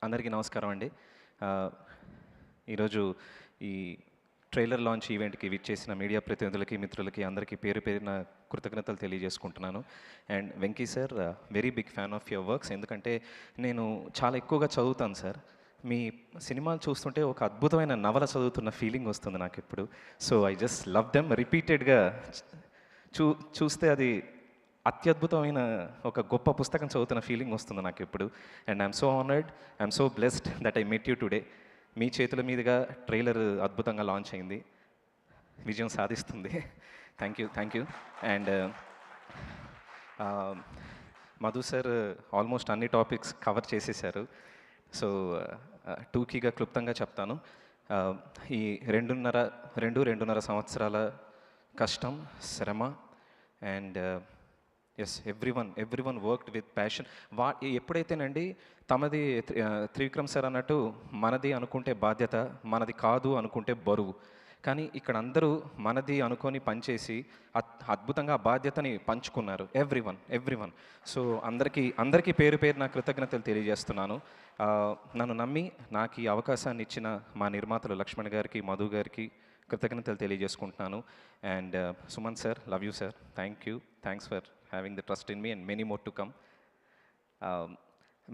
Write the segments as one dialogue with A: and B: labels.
A: అందరికీ నమస్కారం అండి. ఈరోజు ఈ ట్రైలర్ లాంచ్ ఈవెంట్‌కి విచ్చేసిన మీడియా ప్రతినిధులకి, మిత్రులకి అందరికీ పేరు పేరున కృతజ్ఞతలు తెలియజేసుకుంటున్నాను. And Venky sir, very big fan of your works. ఎందుకంటే నేను చాలా ఎక్కువగా చదువుతాను సార్. మీ సినిమాలు చూస్తుంటే ఒక అద్భుతమైన నవల చదువుతున్న ఫీలింగ్ వస్తుంది నాకెప్పుడు. So I just love them. రిపీటెడ్‌గా చూస్తే అది అత్యద్భుతమైన ఒక గొప్ప పుస్తకం చదువుతున్న ఫీలింగ్ వస్తుంది నాకు ఇప్పుడు. And I'm so honoured, I'm so blessed that I met you today. మీ చేతుల మీదుగా ట్రైలర్ అద్భుతంగా లాంచ్ అయింది, విజయం సాధిస్తుంది. Thank you. And Madhu sir almost అన్ని టాపిక్స్ కవర్ చేసేసారు. సో టూకీగా క్లుప్తంగా చెప్తాను. ఈ రెండున్నర సంవత్సరాల కష్టం, శ్రమ and yes, every one worked with passion. ఎప్పుడైతేనండి తమది త్రివిక్రమ్ సార్ అన్నట్టు మనది అనుకుంటే బాధ్యత, మనది కాదు అనుకుంటే బరువు. కానీ ఇక్కడ అందరూ మనది అనుకొని పనిచేసి అద్భుతంగా ఆ బాధ్యతని పంచుకున్నారు. Every one. సో అందరికీ పేరు నా కృతజ్ఞతలు తెలియజేస్తున్నాను. నన్ను నమ్మి నాకు ఈ అవకాశాన్ని ఇచ్చిన మా నిర్మాతలు లక్ష్మణ్ గారికి, మధు గారికి కృతజ్ఞతలు తెలియజేసుకుంటున్నాను. And Suman sir, love you sir. Thanks for having the trust in me and many more to come.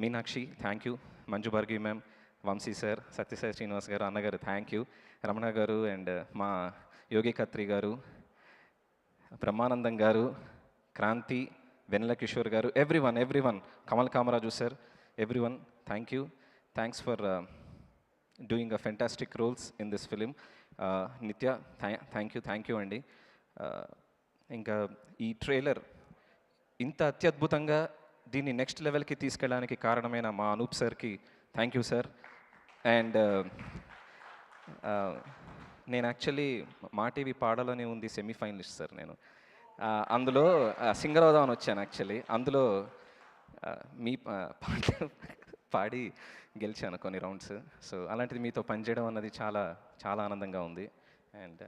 A: Meenakshi, thank you. Manju Bhargavi ma'am, Vamsi sir, Satyasai Srinivas garu, Anna garu, thank you. Ramana garu and ma Yogi Khatri garu, Brahmanandam garu, Kranti, Venala Kishore garu, everyone, Kamal Kamaraju sir, everyone, thank you. Thanks for doing a fantastic roles in this film. Nitya, thank you అండి. ఇంకా ఈ trailer ఇంత అత్యద్భుతంగా దీన్ని next లెవెల్కి తీసుకెళ్ళడానికి కారణమైన మా అనూప్ సార్కి థ్యాంక్ యూ సార్. అండ్ నేను యాక్చువల్లీ మా టీవీ పాడాలని ఉంది సెమీఫైనలిస్ట్ సార్. నేను అందులో సింగర్ అవుదామని వచ్చాను యాక్చువల్లీ. అందులో మీ పాట పాడి గెలిచాను కొన్ని రౌండ్స్. సో అలాంటిది మీతో పనిచేయడం అన్నది చాలా చాలా ఆనందంగా ఉంది. అండ్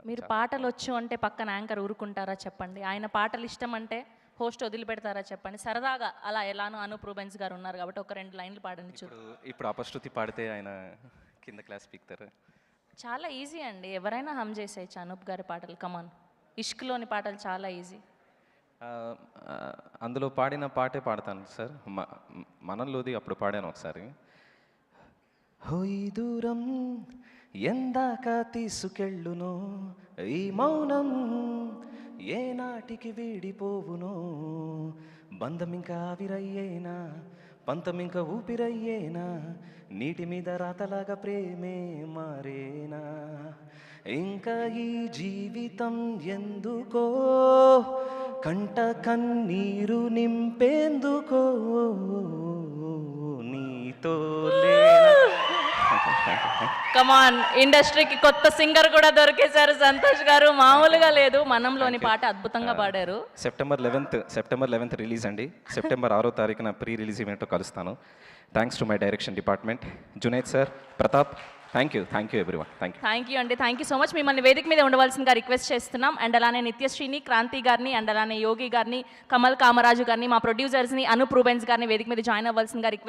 B: మీరు పాటలు వచ్చు అంటే పక్కన యాంకర్ ఊరుకుంటారా చెప్పండి? ఆయన పాటలు ఇష్టం అంటే హోస్ట్ వదిలిపెడతారా చెప్పండి? సరదాగా అలా ఎలానో అనూప్ రూబెన్స్ గారు ఉన్నారు కాబట్టి ఒక 2 లైన్లు పాడండి చూడు.
A: ఇప్పుడు అపశృతి పాడితే ఆయన కింద క్లాస్ పీక్తారు.
B: చాలా ఈజీ అండి, ఎవరైనా హమ్ చేసేయచ్చు అనూప్ గారి పాటలు. కమాన్, ఇష్క్లోని పాటలు చాలా ఈజీ.
A: అందులో పాడిన పాటే పాడతాను సార్. మనంలోది అప్పుడు పాడాను ఒకసారి. హోయి దూరం ఎందాక తీసుకెళ్ళునో ఈ మౌనం, ఏ నాటికి వీడిపోవునో, బంధమింకా ఆవిరయ్యేనా, పంతమింక ఊపిరయ్యేనా, నీటి మీద రాతలాగా ప్రేమే మారేనా, ఇంకా ఈ జీవితం ఎందుకో, కంట కన్నీరు నింపేందుకో, నీతో
B: కమాన్, ఇండస్ట్రీకి కొత్త సింగర్ కూడా దొరికేశారు సంతోష్ గారు. మామూలుగా లేదు, మనంలోని పాట అద్భుతంగా పాడారు.
A: సెప్టెంబర్ 11th రిలీజ్ అండి. సెప్టెంబర్ 6వ తారీఖున ప్రీ రిలీజ్ ఈవెంట్లో కలుస్తాను. Thanks to my direction department, Junaid sir, Pratap. Thank you everyone.
B: Thank you అండి. Thank you so much. మిమ్మల్ని వేదిక మీద ఉండవలసిందిగా రిక్వెస్ట్ చేస్తున్నాం. అండ్ అలానే నిత్యశ్రీని, క్రాంతి గారిని, అండ్ అలానే యోగి గారిని, కమల్ కామరాజు గారిని, మా ప్రొడ్యూసర్స్ని, అనూప్ రూబెన్స్ గారిని వేదిక మీద జాయిన్ అవ్వాల్సిందిగా రిక్వెస్ట్